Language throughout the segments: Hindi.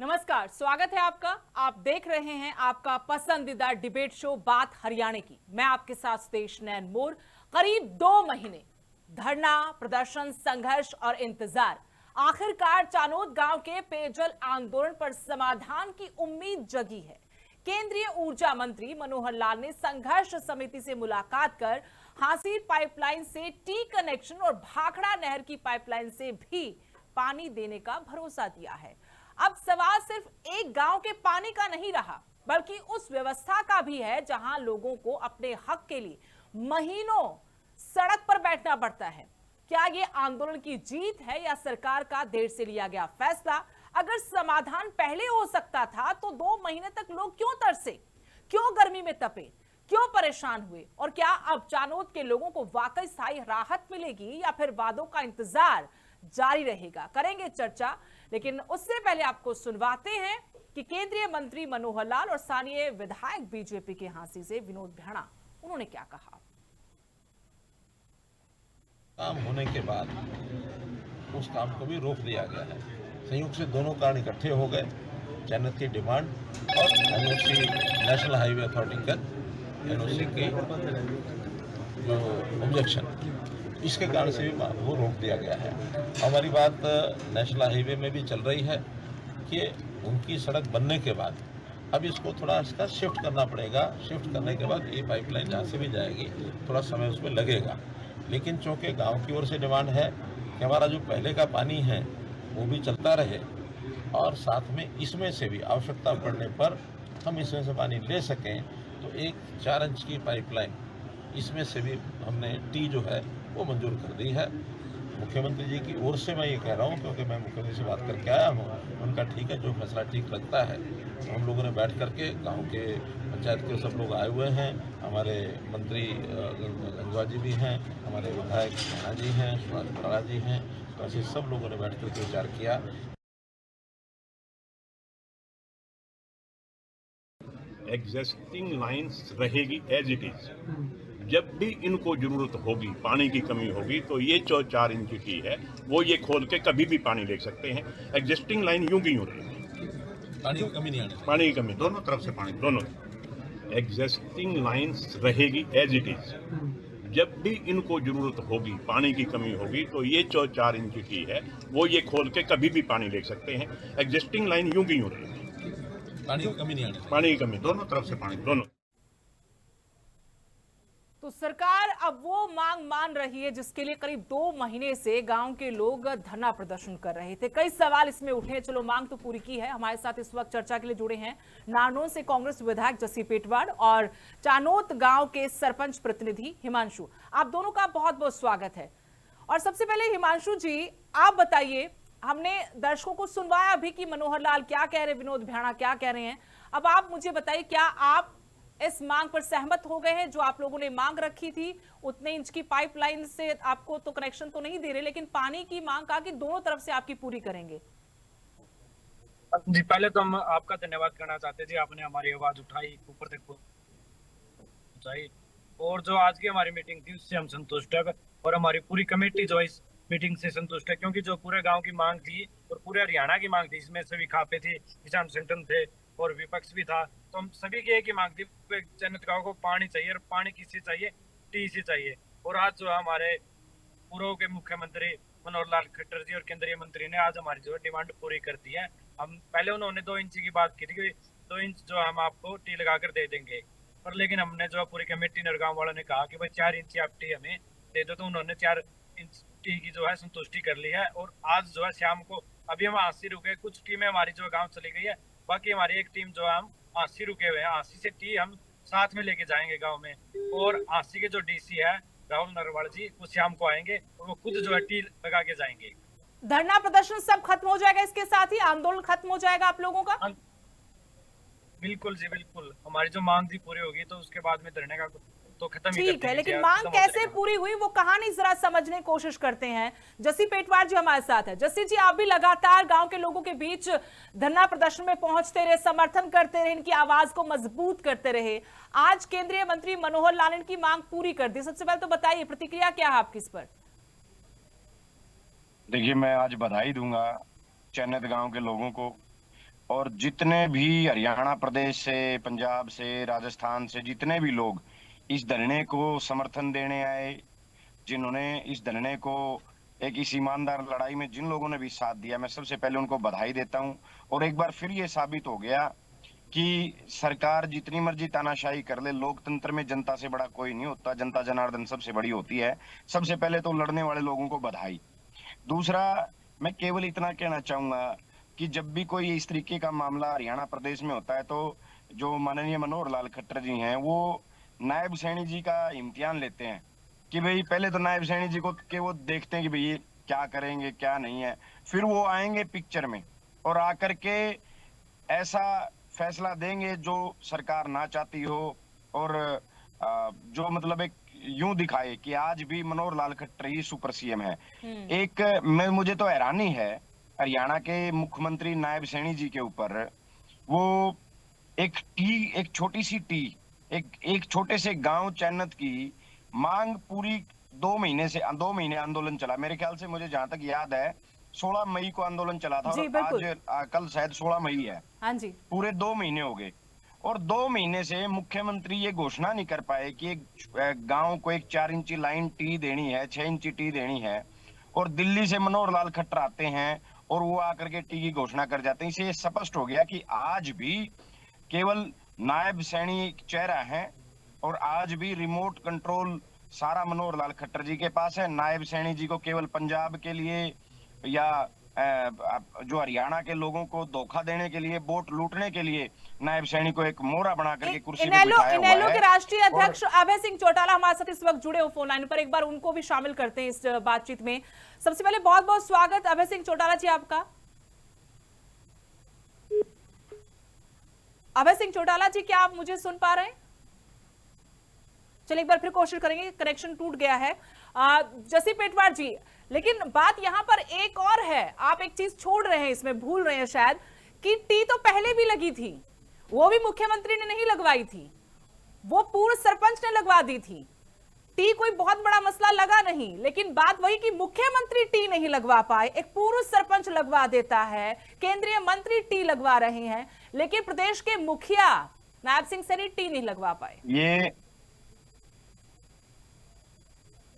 नमस्कार, स्वागत है आपका। आप देख रहे हैं आपका पसंदीदा डिबेट शो बात हरियाणा की। मैं आपके साथ सुदेश नैन मोर। करीब 2 महीने धरना, प्रदर्शन, संघर्ष और इंतजार। आखिरकार चानोद गांव के पेयजल आंदोलन पर समाधान की उम्मीद जगी है। केंद्रीय ऊर्जा मंत्री मनोहर लाल ने संघर्ष समिति से मुलाकात कर हांसी पाइपलाइन से टी कनेक्शन और भाखड़ा नहर की पाइपलाइन से भी पानी देने का भरोसा दिया है। अब सवाल सिर्फ एक गांव के पानी का नहीं रहा, बल्कि उस व्यवस्था का भी है जहां लोगों को अपने हक के लिए महीनों सड़क पर बैठना पड़ता है। क्या ये आंदोलन की जीत है या सरकार का देर से लिया गया फैसला? अगर समाधान पहले हो सकता था तो 2 महीने तक लोग क्यों तरसे, क्यों गर्मी में तपे, क्यों परेशान हुए? और क्या अब चानोद के लोगों को वाकई स्थायी राहत मिलेगी या फिर वादों का इंतजार जारी रहेगा? करेंगे चर्चा, लेकिन उससे पहले आपको सुनवाते हैं कि केंद्रीय मंत्री मनोहर लाल और स्थानीय विधायक बीजेपी के हांसी से विनोद भेड़ा, उन्होंने क्या कहा। काम होने के बाद उस काम को भी रोक दिया गया है। संयुक्त से दोनों कारण इकट्ठे हो गए, जन्नत की डिमांड और एनओसी, नेशनल हाईवे अथॉरिटी का एनओसी की जो ऑब्जेक्शन, इसके कारण से भी वो रोक दिया गया है। हमारी बात नेशनल हाईवे में भी चल रही है कि उनकी सड़क बनने के बाद अब इसको थोड़ा इसका शिफ्ट करना पड़ेगा। शिफ्ट करने के बाद ये पाइपलाइन जहाँ से भी जाएगी थोड़ा समय उसमें लगेगा, लेकिन चूँकि गांव की ओर से डिमांड है कि हमारा जो पहले का पानी है वो भी चलता रहे और साथ में इसमें से भी आवश्यकता पड़ने पर हम इसमें से पानी ले सकें, तो एक 4 इंच की पाइपलाइन इसमें से भी हमने टी जो है वो मंजूर कर दी है। मुख्यमंत्री जी की ओर से मैं ये कह रहा हूँ क्योंकि मैं मुख्यमंत्री से बात करके आया हूँ, उनका ठीक है, जो फैसला ठीक लगता है। तो हम लोगों ने बैठ करके गांव के पंचायत के सब लोग आए हुए हैं, हमारे मंत्री गंगवा जी भी हैं, हमारे विधायक राणा जी हैं, सुभाष बराड़ा जी हैं, तो ऐसे सब लोगों ने बैठ करके विचार किया। एग्जिस्टिंग लाइंस रहेगी एज इट इज। जब भी इनको जरूरत होगी, पानी की कमी होगी, तो ये जो 4 इंच की है वो ये खोल के कभी भी पानी ले सकते हैं। एग्जिस्टिंग लाइन यूं की यूं रहेगी, पानी की कमी नहीं आनी, पानी की कमी दोनों तरफ से पानी, दोनों एग्जिस्टिंग लाइंस रहेगी एज इट इज। जब भी इनको जरूरत होगी, पानी की कमी होगी, तो ये जो 4 इंच की है वो ये खोल के कभी भी पानी ले सकते हैं। एग्जिस्टिंग लाइन यूं की यूं रहेगी, पानी की कमी नहीं आनी, पानी की कमी दोनों तरफ से पानी, दोनों। तो सरकार अब वो मांग मान रही है जिसके लिए करीब 2 महीने से गांव के लोग धरना प्रदर्शन कर रहे थे। कई सवाल इसमें उठे, चलो मांग तो पूरी की है। हमारे साथ इस वक्त चर्चा के लिए जुड़े हैं नारनौल से कांग्रेस विधायक जस्सी पेटवाड़ और चानोद गांव के सरपंच प्रतिनिधि हिमांशु। आप दोनों का बहुत बहुत स्वागत है। और सबसे पहले हिमांशु जी, आप बताइए, हमने दर्शकों को सुनवाया अभी कि मनोहर लाल क्या कह रहे हैं, विनोद भेड़ा क्या कह रहे हैं। अब आप मुझे बताइए, क्या आप इस मांग पर सहमत हो गए हैं? जो आप लोगों ने मांग रखी थी उतने इंच की पाइपलाइन से आपको तो कनेक्शन तो नहीं दे रहे, लेकिन पानी की मांग कहा कि दोनों तरफ से आपकी पूरी करेंगे। जी, पहले तो हम आपका धन्यवाद करना चाहते जी, आपने हमारी आवाज उठाई, ऊपर तक पहुंचाई, और जो आज की हमारी मीटिंग थी उससे हम संतुष्ट है और हमारी पूरी कमेटी जो इस मीटिंग से संतुष्ट है, क्योंकि जो पूरे गांव की मांग थी और पूरे हरियाणा की मांग थी, इसमें सभी खापे थे, किसान संगठन थे और विपक्ष भी था, तो हम सभी की एक ही मांग थी, जन्नत गांव को पानी चाहिए और पानी किससे चाहिए, टी से चाहिए। और आज जो हमारे पूर्व के मुख्यमंत्री मनोहर लाल खट्टर जी और केंद्रीय मंत्री ने आज हमारी जो डिमांड पूरी कर दी है। हम पहले उन्होंने 2 इंच की बात की थी कि 2 इंच जो हम आपको टी लगाकर दे देंगे, पर लेकिन हमने जो पूरी कमेटी नरगांव वालों ने कहा कि भाई 4 इंच आप टी हमें दे दो, तो उन्होंने 4 इंच टी की जो है संतुष्टि कर ली है। और आज जो है शाम को अभी हम आंसी रुके, कुछ टीमें हमारी जो गाँव चली गई है, बाकी हमारी एक टीम जो है हम आंसी रुके हुए हैं, आंसी से टी हम साथ में लेके जाएंगे गांव में। और आंसी के जो डीसी है राहुल नरवाल जी, वो शाम को आएंगे और वो खुद जो है टी लगा के जाएंगे। धरना प्रदर्शन सब खत्म हो जाएगा, इसके साथ ही आंदोलन खत्म हो जाएगा आप लोगों का? बिल्कुल जी, बिल्कुल। हमारी जो मांग थी पूरी होगी तो उसके बाद में धरने का तो खत्म ही ठीक है, लेकिन मांग कैसे पूरी हुई वो कहानी जरा समझने की कोशिश करते हैं। जस्सी पेटवाड़ जी हमारे साथ है। जस्सी जी, आप भी लगातार गांव के लोगों के बीच धरना प्रदर्शन में पहुंचते रहे, समर्थन करते रहे, इनकी आवाज को मजबूत करते रहे। आज केंद्रीय मंत्री मनोहर लाल ने इनकी मांग पूरी कर दी। सबसे पहले तो बताइए, प्रतिक्रिया क्या है आपकी इस पर? देखिए, मैं आज बधाई दूंगा चन्नत गांव के लोगों को और जितने भी हरियाणा प्रदेश से, पंजाब से, राजस्थान से जितने भी लोग इस धरने को समर्थन देने आए, जिन्होंने इस धरने को एक इस ईमानदार लड़ाई में जिन लोगों ने भी साथ दिया, मैं सबसे पहले उनको बधाई देता हूं। और एक बार फिर ये साबित हो गया कि सरकार जितनी मर्जी तानाशाही कर ले, लोकतंत्र में जनता से बड़ा कोई नहीं होता, जनता जनार्दन सबसे बड़ी होती है। सबसे पहले तो लड़ने वाले लोगों को बधाई। दूसरा, मैं केवल इतना कहना चाहूंगा कि जब भी कोई इस तरीके का मामला हरियाणा प्रदेश में होता है तो जो माननीय मनोहर लाल खट्टर जी हैं वो नायब सैनी जी का इम्तिहान लेते हैं कि भाई पहले तो नायब सैनी जी को के वो देखते हैं कि भाई ये क्या करेंगे क्या नहीं है, फिर वो आएंगे पिक्चर में और आकर के ऐसा फैसला देंगे जो सरकार ना चाहती हो और जो मतलब एक यूं दिखाए कि आज भी मनोहर लाल खट्टर ही सुपर सीएम है। एक मुझे तो हैरानी है हरियाणा के मुख्यमंत्री नायब सैनी जी के ऊपर। वो एक छोटी सी टी, एक छोटे से गांव चैनत की मांग पूरी 2 महीने आंदोलन चला। मेरे ख्याल से मुझे जहां तक याद है 16 मई को आंदोलन चला था और आज कल शायद 16 मई है। हाँ जी। पूरे 2 महीने हो गए और 2 महीने से मुख्यमंत्री ये घोषणा नहीं कर पाए कि एक गांव को एक 4 इंची लाइन टी देनी है, 6 इंची टी देनी है। और दिल्ली से मनोहर लाल खट्टर आते हैं और वो आकर के टी की घोषणा कर जाते हैं। इससे ये स्पष्ट हो गया कि आज भी केवल नायब सैनी एक चेहरा है और आज भी रिमोट कंट्रोल सारा मनोहर लाल खट्टर जी के पास है। नायब सैनी जी को केवल पंजाब के लिए या जो हरियाणा के लोगों को धोखा देने के लिए, वोट लूटने के लिए नायब सैनी को एक मोहरा बना करके कुर्सी पे बिठाया हुआ है। इनेलो के राष्ट्रीय अध्यक्ष अभय सिंह चौटाला हमारे साथ इस वक्त जुड़े हो फोन लाइन पर, एक बार उनको भी शामिल करते हैं इस बातचीत में। सबसे पहले बहुत बहुत स्वागत अभय सिंह चौटाला जी आपका। अभय सिंह चौटाला जी, क्या आप मुझे सुन पा रहे हैं? चलिए एक बार फिर कोशिश करेंगे, कनेक्शन टूट गया है। जसी पेटवार जी, लेकिन बात यहां पर एक और है, आप एक चीज छोड़ रहे हैं, इसमें भूल रहे हैं शायद, कि टी तो पहले भी लगी थी, वो भी मुख्यमंत्री ने नहीं लगवाई थी, वो पूर्व सरपंच ने लगवा दी थी। टी कोई बहुत बड़ा मसला लगा नहीं, लेकिन बात वही कि मुख्यमंत्री टी नहीं लगवा पाए, एक पूर्व सरपंच लगवा देता है, केंद्रीय मंत्री टी लगवा रहे हैं, लेकिन प्रदेश के मुखिया नायब सिंह सैनी टी नहीं लगवा पाए। ये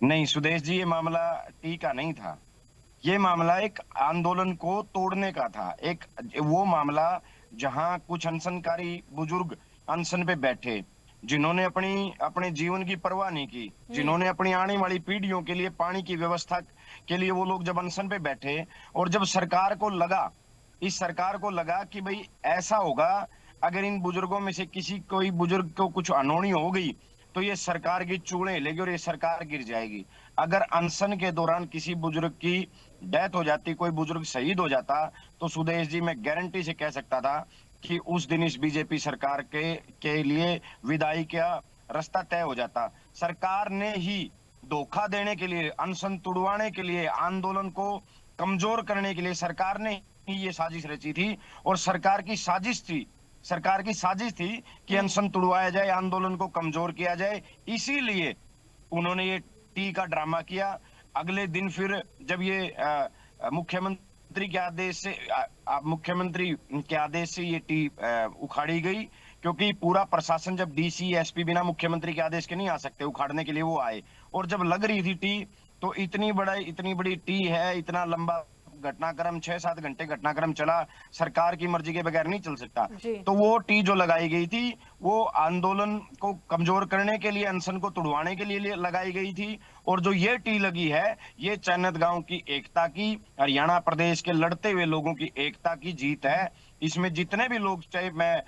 नहीं सुदेश जी, ये मामला टी का नहीं था, ये मामला एक आंदोलन को तोड़ने का था। एक वो मामला जहां कुछ अनशनकारी बुजुर्ग अनशन पे बैठे, जिन्होंने अपने जीवन की परवाह नहीं की, जिन्होंने अपनी आने वाली पीढ़ियों के लिए पानी की व्यवस्था के लिए वो लोग जब अनशन पे बैठे और जब सरकार को लगा, इस सरकार को लगा कि भाई ऐसा होगा अगर इन बुजुर्गों में से कोई बुजुर्ग को कुछ अनहोनी हो गई तो ये सरकार की चूड़ें हिलेगी और ये सरकार गिर जाएगी। अगर अनशन के दौरान किसी बुजुर्ग की डेथ हो जाती, कोई बुजुर्ग शहीद हो जाता, तो सुदेश जी मैं गारंटी से कह सकता था कि उस दिन इस बीजेपी सरकार के लिए विदाई का रास्ता तय हो जाता। सरकार ने ही धोखा देने के लिए, अनशन तुड़वाने के लिए, आंदोलन को कमजोर करने के लिए सरकार ने ही ये साजिश रची थी और सरकार की साजिश थी कि अनशन तुड़वाया जाए, आंदोलन को कमजोर किया जाए। इसीलिए उन्होंने ये टी का ड्रामा किया। अगले दिन फिर जब ये मुख्यमंत्री के आदेश से ये टी उखाड़ी गई, क्योंकि पूरा प्रशासन, जब डीसी एसपी बिना मुख्यमंत्री के आदेश के नहीं आ सकते, उखाड़ने के लिए वो आए। और जब लग रही थी टी, तो इतनी बड़ी टी है, इतना लंबा घटनाक्रम, 6-7 घंटे घटनाक्रम चला, सरकार की मर्जी के बगैर नहीं चल सकता। तो वो टी जो लगाई गई थी वो आंदोलन को कमजोर करने के लिए, अनशन को तुड़वाने के लिए लगाई गई थी। और जो ये टी लगी है, ये चैनत गांव की एकता की, हरियाणा प्रदेश के लड़ते हुए लोगों की एकता की जीत है। इसमें जितने भी लोग, चाहे मैं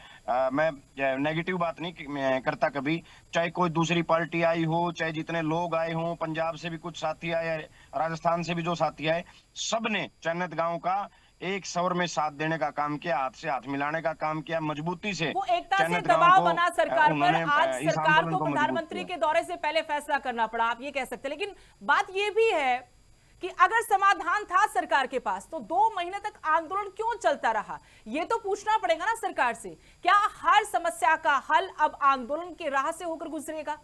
नेगेटिव बात नहीं करता कभी, चाहे कोई दूसरी पार्टी आई हो, चाहे जितने लोग आए हों, पंजाब से भी कुछ साथी आए, राजस्थान से भी जो साथी आए, सबने चैनत गांव का एक स्वर में साथ देने का काम किया, हाथ से हाथ मिलाने का काम किया, मजबूती से वो एकता से दबाव बना सरकार पर। आज सरकार को प्रधानमंत्री के दौरे से पहले फैसला करना पड़ा, आप ये कह सकते हैं। लेकिन बात ये भी है कि अगर समाधान था सरकार के पास, तो 2 महीने तक आंदोलन क्यों चलता रहा? ये तो पूछना पड़ेगा ना सरकार से। क्या हर समस्या का हल अब आंदोलन के राह से होकर गुजरेगा?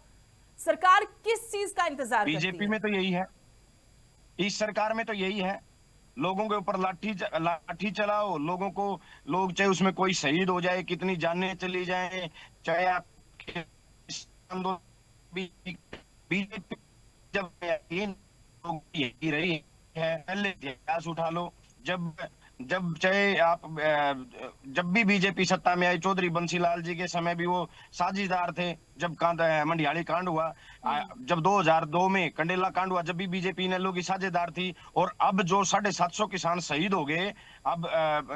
सरकार किस चीज का इंतजार करती है? बीजेपी में तो यही है, इस सरकार में तो यही है। लोगों के ऊपर लाठी चलाओ, लोगों को, लोग चाहे उसमें कोई शहीद हो जाए, कितनी जानें चली जाए, चाहे आपके आंदोलन बीजेपी जब ये लोग यही रही है, पहले इतिहास उठा लो, जब जब चाहे आप जब भी बीजेपी सत्ता में आई, चौधरी बंसीलाल जी के समय भी वो साझीदार थे। जब मंडियाली कांड हुआ, जब 2002 में कंडेला कांड हुआ, जब भी बीजेपी ने लोग की साझेदार थी। और अब जो 750 किसान शहीद हो गए, अब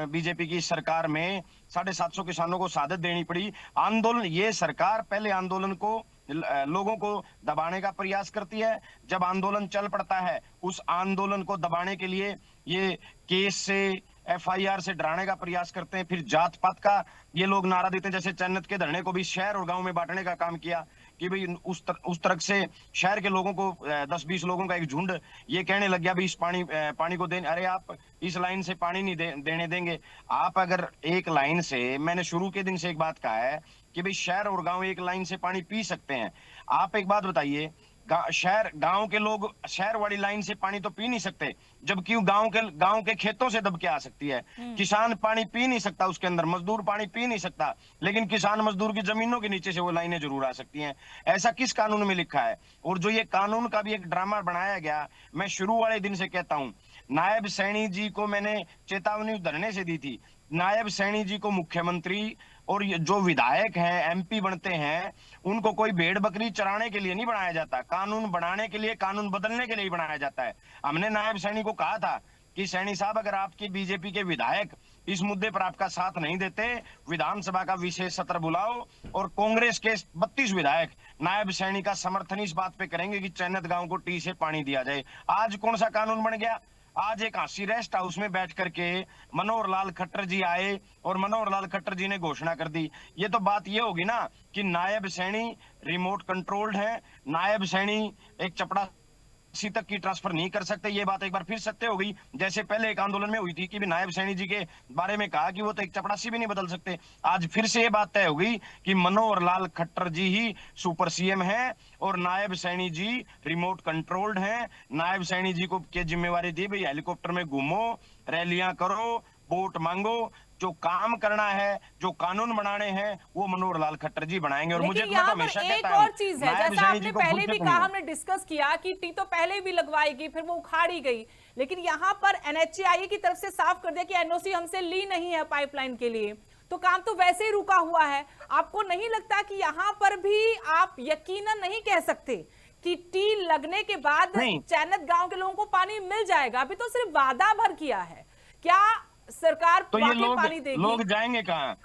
बीजेपी की सरकार में 750 किसानों को शहादत देनी पड़ी। आंदोलन, ये सरकार पहले आंदोलन को, लोगों को दबाने का प्रयास करती है। जब आंदोलन चल पड़ता है, उस आंदोलन को दबाने के लिए ये केस से, FIR से डराने का प्रयास करते हैं। फिर जात पात का ये लोग नारा देते हैं। जैसे चन्नत के धरने को भी शहर और गांव में बांटने का काम किया कि भाई उस तरह से शहर के लोगों को, 10-20 लोगों का एक झुंड ये कहने लग गया भी इस पानी को देने, अरे आप इस लाइन से पानी नहीं देने देंगे। आप अगर एक लाइन से, मैंने शुरू के दिन से एक बात कहा है कि भाई शहर और गांव एक लाइन से पानी पी सकते हैं। आप एक बात बताइए, गांव के लोग शहर वाली लाइन से पानी तो पी नहीं सकते, जबकि गांव के खेतों से दब के आ सकती है। किसान पानी पी नहीं सकता, उसके अंदर मजदूर पानी पी नहीं सकता, लेकिन किसान मजदूर की जमीनों के नीचे से वो लाइनें जरूर आ सकती हैं। ऐसा किस कानून में लिखा है? और जो ये कानून का भी एक ड्रामा बनाया गया, मैं शुरू वाले दिन से कहता हूं, नायब सैनी जी को मैंने चेतावनी धरने से दी थी। नायब सैनी जी को मुख्यमंत्री और जो विधायक हैं, MP बनते हैं, उनको कोई भेड़ बकरी चराने के लिए नहीं बनाया जाता। कानून बनाने के लिए, कानून बदलने के लिए बनाया जाता है। हमने नायब सैनी को कहा था कि सैनी साहब, अगर आपके बीजेपी के विधायक इस मुद्दे पर आपका साथ नहीं देते, विधानसभा का विशेष सत्र बुलाओ और कांग्रेस के 32 विधायक नायब सैनी का समर्थन इस बात पे करेंगे कि चैनत गांव को टी से पानी दिया जाए। आज कौन सा कानून बन गया? आज एक हांसी रेस्ट हाउस में बैठ करके मनोहर लाल खट्टर जी आए और मनोहर लाल खट्टर जी ने घोषणा कर दी। ये तो बात ये होगी ना कि नायब सैनी रिमोट कंट्रोल्ड है, नायब सैनी एक चपड़ासी तक की ट्रांसफर नहीं कर सकते। ये बात एक बार फिर सत्य हो गई, जैसे पहले एक आंदोलन में हुई थी कि नायब सैनी जी के बारे में कहा कि वो तो एक चपड़ासी भी नहीं बदल सकते। आज फिर से ये बात तय हो गई कि मनोहर लाल खट्टर जी ही सुपर CM है और नायब सैनी जी रिमोट कंट्रोल्ड हैं। नायब सैनी जी को के जिम्मेवारी दी भाई, हेलीकॉप्टर में घूमो, रैलियां करो, वोट मांगो, जो काम करना है, जो कानून बनाने हैं, वो मनोहर लाल खट्टर जी बनाएंगे। और मुझे यहाँ पर एक और चीज है, जैसा आपने पहले भी कहा, हमने डिस्कस किया कि टी तो पहले भी लगवाई गई, फिर वो उखाड़ी गई, लेकिन यहाँ पर NHAI की तरफ से साफ कर दिया कि NOC हमसे ली नहीं है पाइपलाइन के लिए, तो काम तो वैसे ही रुका हुआ है। आपको नहीं लगता कि यहाँ पर भी आप यकीनन नहीं कह सकते कि टी लगने के बाद चैनत गांव के लोगों को पानी मिल जाएगा? अभी तो सिर्फ वादा भर किया है। क्या सरकार तो ये पानी देगी? लोग जाएंगे कहाँ?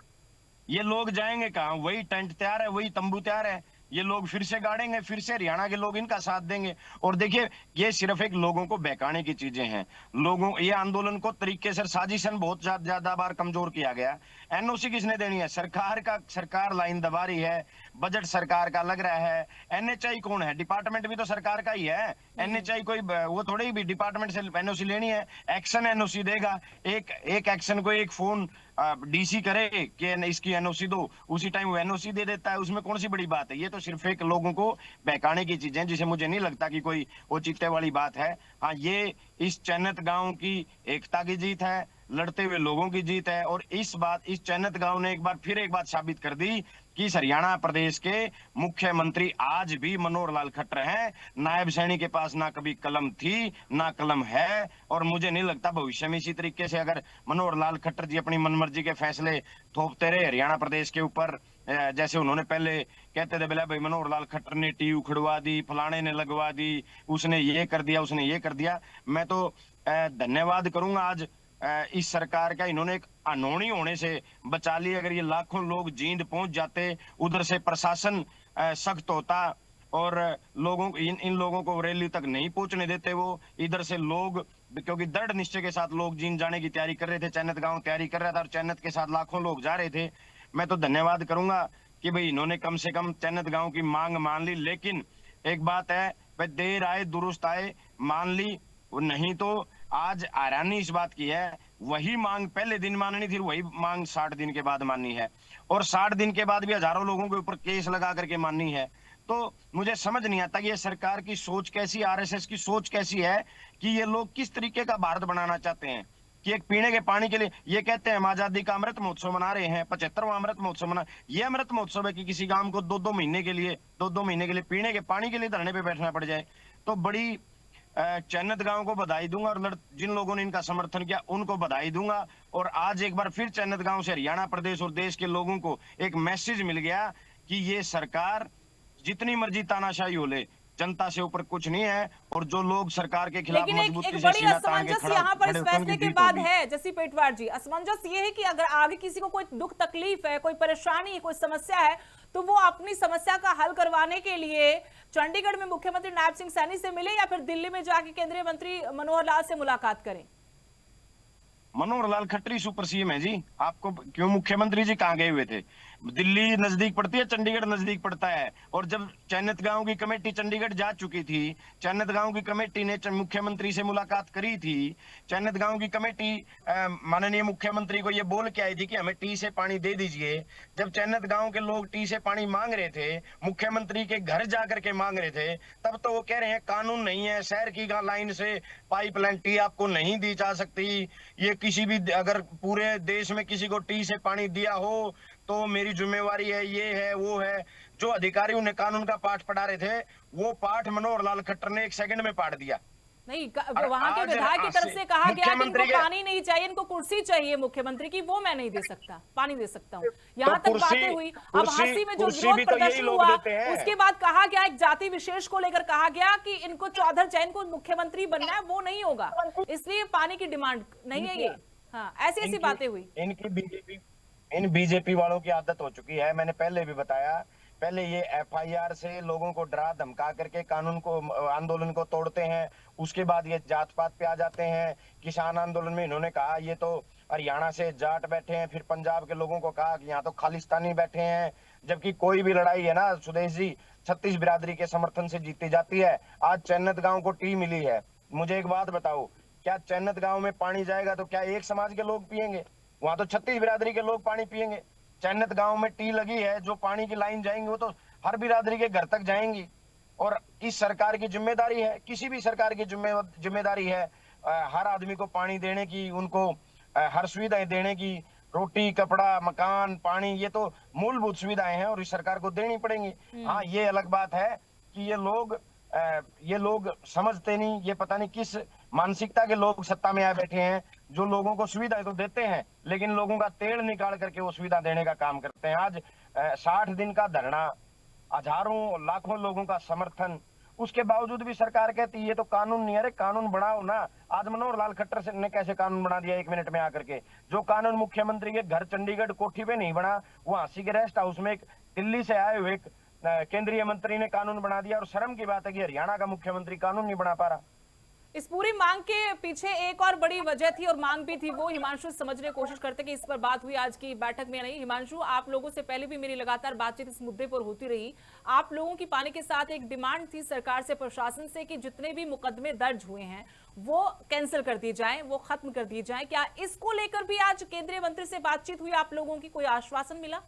ये लोग जाएंगे कहाँ? वही टेंट तैयार है, वही तंबू तैयार है, ये लोग फिर से गाड़ेंगे, फिर से हरियाणा के लोग इनका साथ देंगे। और देखिए, ये सिर्फ एक लोगों को बहकाने की चीजें हैं। लोगों, ये आंदोलन को तरीके से, साजिशन बहुत ज्यादा बार कमजोर किया गया। NOC किसने देनी है? सरकार लाइन दबा रही है, बजट सरकार का लग रहा है। NHAI कौन है? डिपार्टमेंट भी तो सरकार का ही है। NHAI कोई वो थोड़ी भी डिपार्टमेंट से NOC लेनी है। एक्शन NOC देगा, एक एक्शन को एक फोन DC करे कि इसकी NOC दो, उसी टाइम वो NOC दे देता है। उसमें कौन सी बड़ी बात है? ये तो सिर्फ एक लोगों को बहकाने की चीजें, जिसे मुझे नहीं लगता कि कोई वो चित्ते वाली बात है। हाँ, ये इस चैनत गांव की एकता की जीत है, लड़ते हुए लोगों की जीत है। और इस चैनत गांव ने एक बात साबित कर दी कि इस हरियाणा प्रदेश के मुख्यमंत्री आज भी मनोहर लाल खट्टर हैं। नायब सैनी के पास ना कभी कलम थी, ना कलम है, और मुझे नहीं लगता भविष्य में इसी तरीके से अगर मनोहर लाल खट्टर जी अपनी मनमर्जी के फैसले थोपते रहे हरियाणा प्रदेश के ऊपर, जैसे उन्होंने पहले कहते थे, बोला भाई मनोहर लाल खट्टर ने टी उखड़वा दी, फलाने ने लगवा दी, उसने ये कर दिया, उसने ये कर दिया। मैं तो धन्यवाद करूंगा आज इस सरकार का, इन्होंने एक अनहोनी होने से बचा ली। अगर ये लाखों लोग जींद पहुंच जाते, उधर से प्रशासन सख्त होता और लोगों इन लोगों को रैली तक नहीं पहुंचने देते, वो इधर से लोग, क्योंकि दृढ़ निश्चय के साथ लोग जींद जाने की तैयारी कर रहे थे, चैनत गांव तैयारी कर रहा था और चैनत के साथ लाखों लोग जा रहे थे। मैं तो धन्यवाद करूंगा कि भाई इन्होंने कम से कम चैनत गांव की मांग मान ली। लेकिन एक बात है, भाई देर आए दुरुस्त आए, मान ली, नहीं तो आज हैरानी इस बात की है, वही मांग पहले दिन माननी थी, वही मांग 60 दिन के बाद माननी है, और 60 दिन के बाद भी हजारों लोगों के ऊपर केस लगा करके माननी है। तो मुझे समझ नहीं आता कि ये सरकार की सोच कैसी, आरएसएस की सोच कैसी है कि ये लोग किस तरीके का भारत बनाना चाहते हैं कि एक पीने के पानी के लिए ये कहते हैं हम आजादी का अमृत महोत्सव मना रहे हैं, 75वां अमृत महोत्सव मना। ये अमृत महोत्सव है कि किसी गांव को दो दो महीने के लिए पीने के पानी के लिए धरने पे बैठना पड़ जाए। तो बड़ी चैनत गांव को बधाई दूंगा और जिन लोगों ने इनका समर्थन किया उनको बधाई दूंगा। और आज एक बार फिर चैनत गांव से हरियाणा प्रदेश और देश के लोगों को एक मैसेज मिल गया कि ये सरकार जितनी मर्जी तानाशाही हो ले, जनता से ऊपर कुछ नहीं है। और जो लोग सरकार के खिलाफ लेकिन एक मजबूती से बड़ी सीना तान के असमंजस यहाँ पर इस खड़े होते हैं, फैसले उनकी के जीत बाद होगी। है जैसी पेटवार जी, असमंजस ये है कि अगर आगे किसी को कोई दुख तकलीफ है, कोई परेशानी है, कोई समस्या है, तो वो अपनी समस्या का हल करवाने के लिए चंडीगढ़ में मुख्यमंत्री नायब सिंह सैनी से मिले या फिर दिल्ली में जाके केंद्रीय मंत्री मनोहर लाल से मुलाकात करें। मनोहर लाल खट्टर सुपर सीएम है जी, आपको क्यों मुख्यमंत्री जी कहाँ गए हुए थे? दिल्ली नजदीक पड़ती है, चंडीगढ़ नजदीक पड़ता है। और जब चैनत गांव की कमेटी चंडीगढ़ जा चुकी थी, चैनत गांव की कमेटी ने मुख्यमंत्री से मुलाकात करी थी। चैनत गांव की कमेटी माननीय मुख्यमंत्री को ये बोल के आई थी कि हमें टी से पानी दे दीजिए। जब चैनत गांव के लोग टी से पानी मांग रहे थे, मुख्यमंत्री के घर जाकर के मांग रहे थे, तब तो वो कह रहे हैं कानून नहीं है, शहर की लाइन से पाइपलाइन टी आपको नहीं दी जा सकती। ये किसी भी अगर पूरे देश में किसी को टी से पानी दिया हो तो मेरी जिम्मेवारी है, ये है वो है। जो अधिकारी उन्हें कानून का पाठ पढ़ा रहे थे, वो पाठ मनोहर लाल खट्टर ने 1 सेकंड में पाठ दिया। नहीं, वहां के विधायक की तरफ से कहा गया कि इनको पानी नहीं चाहिए, इनको कुर्सी चाहिए मुख्यमंत्री की, वो मैं नहीं दे सकता, पानी दे सकता हूँ, यहाँ तक बातें हुई। अब हांसी में जो विरोध प्रदर्शन हुआ उसके बाद कहा गया, एक जाति विशेष को लेकर कहा गया कि इनको चौधर जैन को मुख्यमंत्री बनना है, वो नहीं होगा, इसलिए पानी की डिमांड नहीं है ये। हाँ, ऐसी ऐसी बातें हुई। इन बीजेपी वालों की आदत हो चुकी है। मैंने पहले भी बताया, पहले ये एफआईआर से लोगों को डरा धमका करके कानून को, आंदोलन को तोड़ते हैं, उसके बाद ये जात पात पे आ जाते हैं। किसान आंदोलन में इन्होंने कहा ये तो हरियाणा से जाट बैठे हैं, फिर पंजाब के लोगों को कहा कि यहाँ तो खालिस्तानी बैठे हैं। जबकि कोई भी लड़ाई है ना सुदेश जी, 36 बिरादरी के समर्थन से जीती जाती है। आज चैनत गांव को टी मिली है। मुझे एक बात बताओ, क्या चैनत गांव में पानी जाएगा तो क्या एक समाज के लोग पिएंगे? वहां तो 36 बिरादरी के लोग पानी पिएंगे। चैनत गांव में टी लगी है, जो पानी की लाइन जाएंगी वो तो हर बिरादरी के घर तक जाएंगी। और इस सरकार की जिम्मेदारी है, किसी भी सरकार की जिम्मेदारी है हर आदमी को पानी देने की, उनको हर सुविधाएं देने की। रोटी, कपड़ा, मकान, पानी, ये तो मूलभूत सुविधाएं हैं और इस सरकार को देनी पड़ेंगी। हाँ, ये अलग बात है कि ये लोग समझते नहीं, ये पता नहीं किस मानसिकता के लोग सत्ता में आए बैठे हैं, जो लोगों को सुविधाएं तो देते हैं लेकिन लोगों का तेल निकाल करके वो सुविधा देने का काम करते हैं। आज 60 दिन का धरना, हजारों लाखों लोगों का समर्थन, उसके बावजूद भी सरकार कहती है ये तो कानून नहीं है। अरे कानून बनाओ ना। आज मनोहर लाल खट्टर ने कैसे कानून बना दिया 1 मिनट में आकर के? जो कानून मुख्यमंत्री के घर चंडीगढ़ कोठी पे नहीं बना, वो हंसी के रेस्ट हाउस में एक दिल्ली से आए हुए केंद्रीय मंत्री ने कानून बना दिया। और शर्म की बात है कि हरियाणा का मुख्यमंत्री कानून नहीं बना पा रहा। इस पूरी मांग के पीछे एक और बड़ी वजह थी और मांग भी थी, वो हिमांशु समझने की कोशिश करते कि इस पर बात हुई आज की बैठक में नहीं। हिमांशु, आप लोगों से पहले भी मेरी लगातार बातचीत इस मुद्दे पर होती रही। आप लोगों की पानी के साथ एक डिमांड थी सरकार से, प्रशासन से, कि जितने भी मुकदमे दर्ज हुए हैं वो कैंसिल कर दिए जाएं, वो खत्म कर दिए जाएं। क्या इसको लेकर भी आज केंद्रीय मंत्री से बातचीत हुई? आप लोगों की कोई आश्वासन मिला?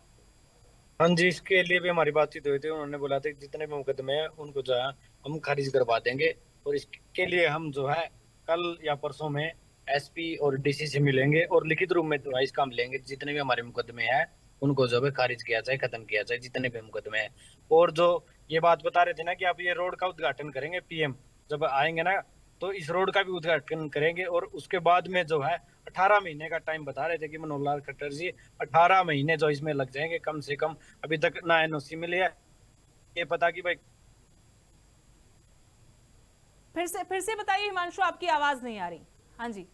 हाँ जी, इसके लिए भी हमारी बातचीत हुई थी। उन्होंने बोला था कि जितने भी मुकदमे हैं उनको जो है हम खारिज करवा देंगे और इसके लिए हम जो है कल या परसों में एसपी और डीसी से मिलेंगे और लिखित रूप में तो इसका हम लेंगे। जितने भी हमारे मुकदमे हैं उनको जो है खारिज किया जाए, खत्म किया जाए, जितने भी मुकदमे हैं। और जो ये बात बता रहे थे ना कि आप ये रोड का उद्घाटन करेंगे, पीएम जब आएंगे ना तो इस रोड का भी उद्घाटन करेंगे। और उसके बाद में जो है 18 महीने का टाइम बता रहे थे कि मनोहर लाल खट्टर जी, 18 महीने जो इसमें लग जाएंगे कम से कम। अभी तक ना एनओसी मिली है, ये पता कि भाई। फिर से बताइए हिमांशु, आपकी आवाज नहीं आ रही। हाँ जी,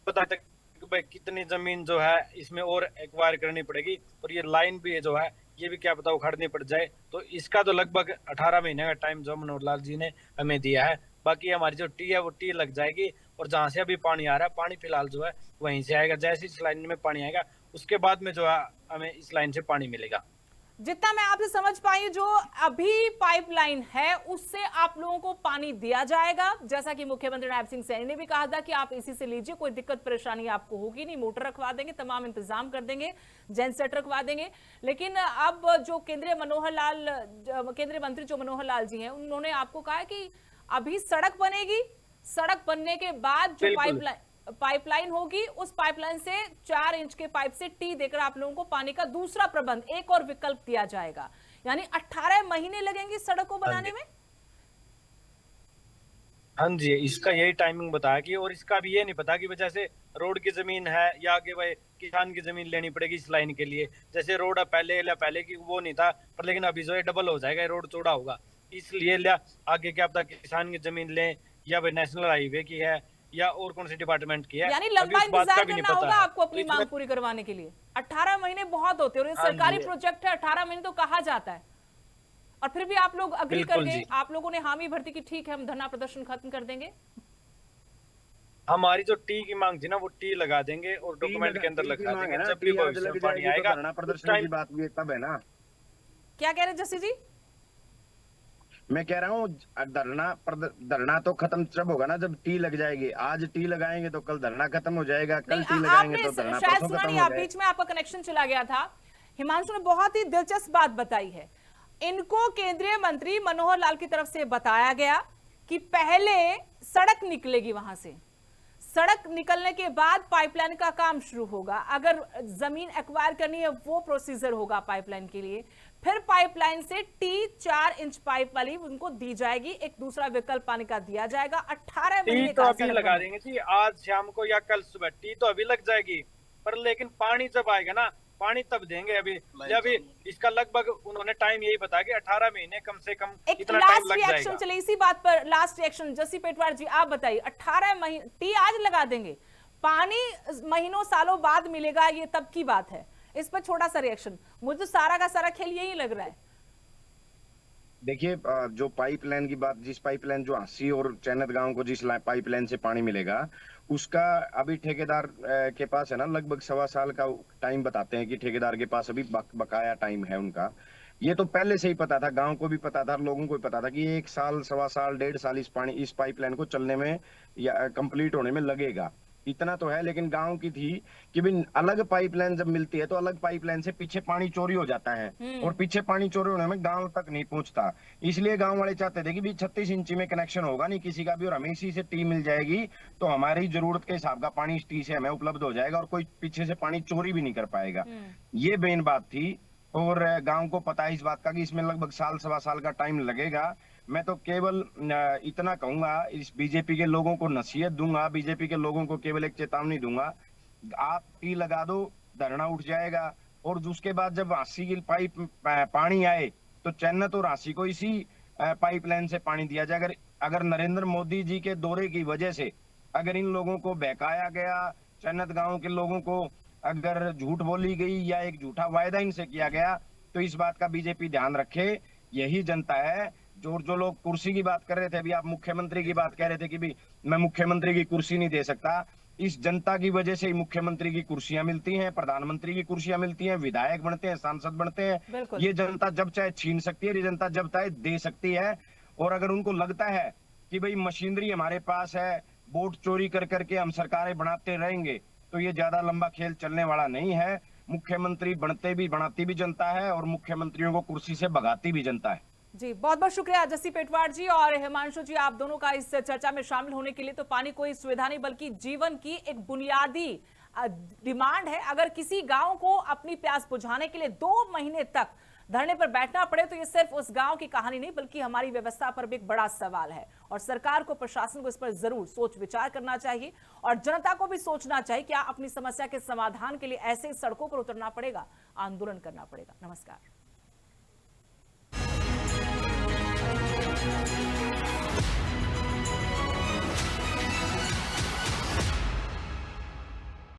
पता तक भाई कितनी जमीन जो है इसमें और एक्वायर करनी पड़ेगी और ये लाइन भी जो है ये भी क्या पता उखाड़नी पड़ जाए। तो इसका तो लगभग 18 महीने का टाइम जो मनोहर लाल जी ने हमें दिया है। बाकी हमारी जो टी है वो टी लग जाएगी और जहां से अभी पानी आ रहा है, पानी फिलहाल जो है वहीं से आएगा। जैसे इस लाइन में पानी आएगा उसके बाद में जो है हमें इस लाइन से पानी मिलेगा। जितना मैं आपसे समझ पाई, जो अभी पाइपलाइन है उससे आप लोगों को पानी दिया जाएगा, जैसा कि मुख्यमंत्री नायब सिंह सैनी ने भी कहा था कि आप इसी से लीजिए, कोई दिक्कत परेशानी आपको होगी नहीं, मोटर रखवा देंगे, तमाम इंतजाम कर देंगे, जेनसेट रखवा देंगे। लेकिन अब जो केंद्रीय मंत्री जो मनोहर लाल जी हैं, उन्होंने आपको कहा कि अभी सड़क बनेगी, सड़क बनने के बाद जो पाइपलाइन होगी, उस पाइपलाइन से 4 इंच के पाइप से टी देकर आप लोगों को पानी का दूसरा प्रबंध, एक और विकल्प दिया जाएगा। यानी 18 महीने लगेंगे सड़क को बनाने में। हाँ जी, इसका यही टाइमिंग बताया कि, और इसका भी ये नहीं पता कि जैसे रोड की जमीन है या आगे भाई किसान की जमीन लेनी पड़ेगी इस लाइन के लिए। जैसे रोड पहले की वो नहीं था, पर लेकिन अभी जो है डबल हो जाएगा, रोड चौड़ा होगा, इसलिए आगे क्या पता किसान की जमीन लें या भाई नेशनल हाईवे की है या और कौन से डिपार्टमेंट की है। यानी लंबा इंतजार करना होगा आपको अपनी मांग पूरी करवाने के लिए। 18 महीने बहुत होते हैं, और ये सरकारी प्रोजेक्ट है, 18 महीने तो कहा जाता है, और फिर भी आप लोग अग्री करके आप लोगों ने हामी भरती की, ठीक है हम धरना प्रदर्शन खत्म कर देंगे। हमारी जो टी की मांग थी ना, वो टी लगा देंगे और डॉक्यूमेंट के अंदर लगा देंगे। जब भी भविष्य में पानी आएगा, धरना प्रदर्शन की बात भी तब है ना। क्या कह रहे जस्सी जी? मैं कह रहा हूँ धरना तो खत्म जब होगा ना, जब टी लग जाएगी। आज टी लगाएंगे तो कल धरना खत्म हो जाएगा, कल टी लगाएंगे तो धरना शायद सुना नहीं, आप बीच में आपका कनेक्शन चला गया था। हिमांशु ने बहुत ही दिलचस्प बात बताई है। इनको केंद्रीय मंत्री मनोहर लाल की तरफ से बताया गया कि पहले सड़क निकलेगी, वहां से सड़क निकलने के बाद पाइपलाइन का काम शुरू होगा। अगर जमीन एक्वायर करनी है वो प्रोसीजर होगा पाइपलाइन के लिए, फिर पाइपलाइन से टी 4 इंच पाइप वाली उनको दी जाएगी, एक दूसरा विकल्प पानी का दिया जाएगा। 18 महीने तो अभी लगा देंगे जी, आज शाम को या कल सुबह टी तो अभी लग जाएगी, पर लेकिन पानी जब आएगा ना, पानी तब देंगे। अभी इसका लगभग उन्होंने टाइम यही बताया कि 18 महीने कम से कम इतना टाइम लग जाएगा। चलिए इसी बात पर लास्ट रिएक्शन जस्सी पेटवार जी, आप बताइए। 18 महीने टी आज लगा देंगे, पानी महीनों सालों बाद मिलेगा, ये तब की बात है। इस पर छोटा सा रिएक्शन। मुझे तो सारा का सारा खेल यही लग रहा है। देखिए, जो पाइपलाइन की बात, जिस पाइपलाइन जो हांसी और चैनत गांव को जिस पाइपलाइन से पानी मिलेगा, उसका अभी ठेकेदार के पास है ना लगभग 1.25 साल का टाइम बताते हैं कि ठेकेदार के पास अभी बकाया टाइम है उनका। ये तो पहले से ही पता था, गांव को भी पता था, लोगों को भी पता था कि 1 साल 1.25 साल 1.5 साल इस पाइपलाइन को चलने में या कंप्लीट होने में लगेगा। इतना तो है, लेकिन गांव की थी कि भाई अलग पाइपलाइन जब मिलती है तो अलग पाइपलाइन से पीछे पानी चोरी हो जाता है, और पीछे पानी चोरी होने में गांव तक नहीं पहुंचता। इसलिए गांव वाले चाहते थे कि भाई 36 इंची में कनेक्शन होगा नहीं किसी का भी, और हमें इसी से टी मिल जाएगी, तो हमारी जरूरत के हिसाब का पानी इस टी से हमें उपलब्ध हो जाएगा, और कोई पीछे से पानी चोरी भी नहीं कर पाएगा। ये मेन बात थी, और गांव को पता है इस बात का कि इसमें लगभग 1.25 साल का टाइम लगेगा। मैं तो केवल इतना कहूंगा, इस बीजेपी के लोगों को नसीहत दूंगा, बीजेपी के लोगों को केवल एक चेतावनी दूंगा, आप टी लगा दो, धरना उठ जाएगा, और उसके बाद जब हांसी की पानी आए तो चैनत और हांसी को इसी पाइपलाइन से पानी दिया जाए। अगर नरेंद्र मोदी जी के दौरे की वजह से अगर इन लोगों को बहकाया गया, चैनत गांव के लोगों को अगर झूठ बोली गई या एक झूठा वायदा इनसे किया गया, तो इस बात का बीजेपी ध्यान रखे। यही जनता है। जो लोग कुर्सी की बात कर रहे थे, अभी आप मुख्यमंत्री की बात कह रहे थे कि भी मैं मुख्यमंत्री की कुर्सी नहीं दे सकता, इस जनता की वजह से ही मुख्यमंत्री की कुर्सियां मिलती हैं, प्रधानमंत्री की कुर्सियां मिलती हैं, विधायक बनते हैं, सांसद बनते हैं। ये जनता जब चाहे छीन सकती है, ये जनता जब चाहे दे सकती है। और अगर उनको लगता है कि भाई मशीनरी हमारे पास है, वोट चोरी कर करके हम सरकारें बनाते रहेंगे, तो ये ज्यादा लंबा खेल चलने वाला नहीं है। मुख्यमंत्री बनाती भी जनता है, और मुख्यमंत्रियों को कुर्सी से भगाती भी जनता है। जी, बहुत बहुत शुक्रिया जस्सी पेटवार जी और हिमांशु जी, आप दोनों का इस चर्चा में शामिल होने के लिए। तो पानी कोई सुविधा नहीं बल्कि जीवन की एक बुनियादी डिमांड है। अगर किसी गांव को अपनी प्यास बुझाने के लिए 2 महीने तक धरने पर बैठना पड़े, तो ये सिर्फ उस गांव की कहानी नहीं बल्कि हमारी व्यवस्था पर भी एक बड़ा सवाल है। और सरकार को, प्रशासन को इस पर जरूर सोच विचार करना चाहिए, और जनता को भी सोचना चाहिए क्या अपनी समस्या के समाधान के लिए ऐसे सड़कों पर उतरना पड़ेगा, आंदोलन करना पड़ेगा। नमस्कार।